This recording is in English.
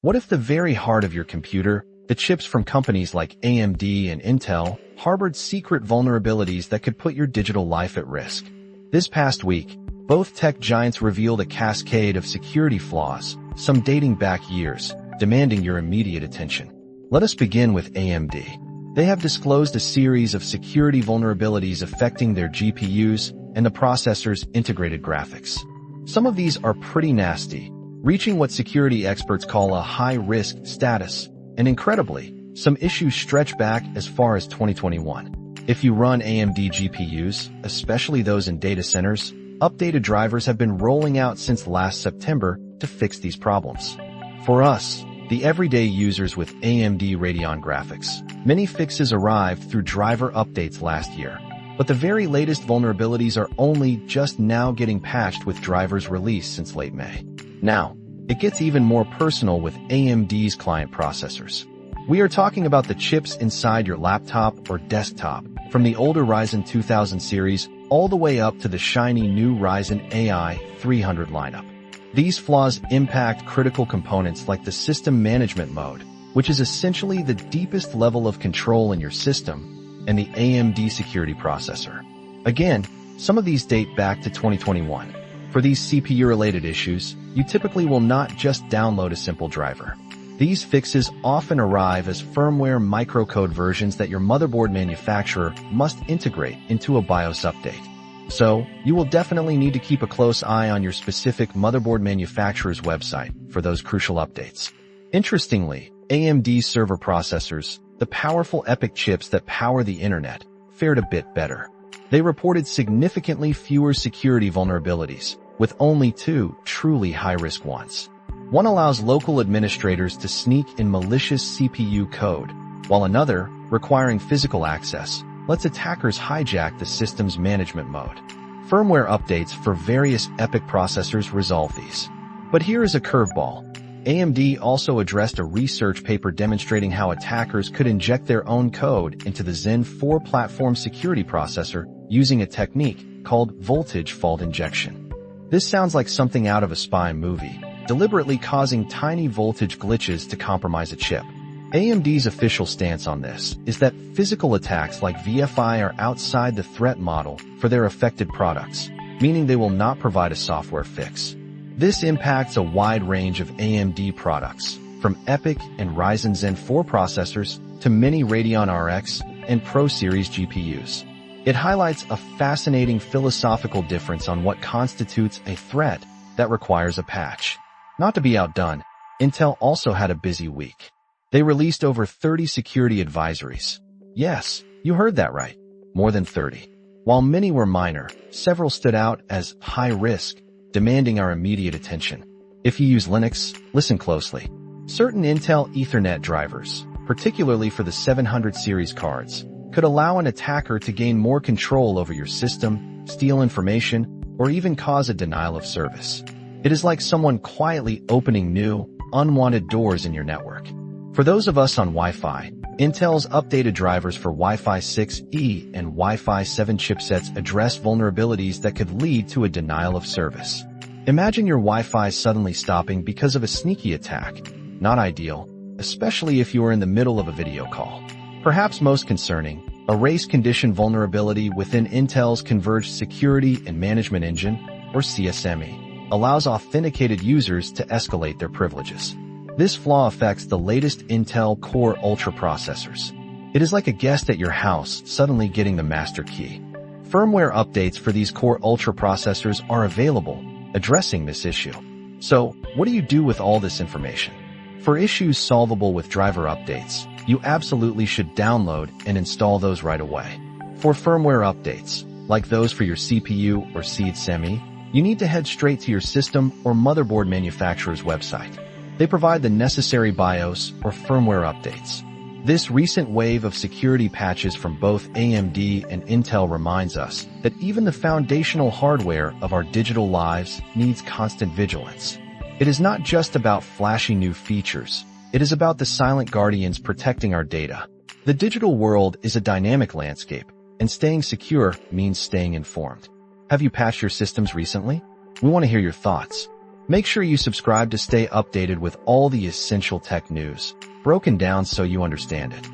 What if the very heart of your computer, the chips from companies like AMD and Intel, harbored secret vulnerabilities that could put your digital life at risk? This past week, both tech giants revealed a cascade of security flaws, some dating back years, demanding your immediate attention. Let us begin with AMD. They have disclosed a series of security vulnerabilities affecting their GPUs and the processor's integrated graphics. Some of these are pretty nasty, reaching what security experts call a high-risk status, and incredibly, some issues stretch back as far as 2021. If you run AMD GPUs, especially those in data centers, updated drivers have been rolling out since last September to fix these problems. For us, the everyday users with AMD Radeon graphics, many fixes arrived through driver updates last year. But the very latest vulnerabilities are only just now getting patched with drivers released since late May. Now, it gets even more personal with AMD's client processors. We are talking about the chips inside your laptop or desktop, from the older Ryzen 2000 series all the way up to the shiny new Ryzen AI 300 lineup. These flaws impact critical components like the system management mode, which is essentially the deepest level of control in your system, and the AMD security processor. Again, some of these date back to 2021. For these CPU-related issues, you typically will not just download a simple driver. These fixes often arrive as firmware microcode versions that your motherboard manufacturer must integrate into a BIOS update. So, you will definitely need to keep a close eye on your specific motherboard manufacturer's website for those crucial updates. Interestingly, AMD's server processors, the powerful EPYC chips that power the internet, fared a bit better. They reported significantly fewer security vulnerabilities, with only 2 truly high-risk ones. One allows local administrators to sneak in malicious CPU code, while another, requiring physical access, lets attackers hijack the system's management mode. Firmware updates for various EPYC processors resolve these. But here is a curveball. AMD also addressed a research paper demonstrating how attackers could inject their own code into the Zen 4 platform security processor using a technique called voltage fault injection. This sounds like something out of a spy movie, deliberately causing tiny voltage glitches to compromise a chip. AMD's official stance on this is that physical attacks like VFI are outside the threat model for their affected products, meaning they will not provide a software fix. This impacts a wide range of AMD products, from EPYC and Ryzen Zen 4 processors to many Radeon RX and Pro Series GPUs. It highlights a fascinating philosophical difference on what constitutes a threat that requires a patch. Not to be outdone, Intel also had a busy week. They released over 30 security advisories. Yes, you heard that right. More than 30. While many were minor, several stood out as high risk, demanding our immediate attention. If you use Linux, listen closely. Certain Intel Ethernet drivers, particularly for the 700 series cards, could allow an attacker to gain more control over your system, steal information, or even cause a denial of service. It is like someone quietly opening new, unwanted doors in your network. For those of us on Wi-Fi, Intel's updated drivers for Wi-Fi 6E and Wi-Fi 7 chipsets address vulnerabilities that could lead to a denial of service. Imagine your Wi-Fi suddenly stopping because of a sneaky attack. Not ideal, especially if you are in the middle of a video call. Perhaps most concerning, a race condition vulnerability within Intel's Converged Security and Management Engine, or CSME, allows authenticated users to escalate their privileges. This flaw affects the latest Intel Core Ultra processors. It is like a guest at your house suddenly getting the master key. Firmware updates for these Core Ultra processors are available, addressing this issue. So, what do you do with all this information? For issues solvable with driver updates, you absolutely should download and install those right away. For firmware updates, like those for your CPU or seed semi, you need to head straight to your system or motherboard manufacturer's website. They provide the necessary BIOS or firmware updates. This recent wave of security patches from both AMD and Intel reminds us that even the foundational hardware of our digital lives needs constant vigilance. It is not just about flashy new features. It is about the silent guardians protecting our data. The digital world is a dynamic landscape, and staying secure means staying informed. Have you patched your systems recently? We want to hear your thoughts. Make sure you subscribe to stay updated with all the essential tech news, broken down so you understand it.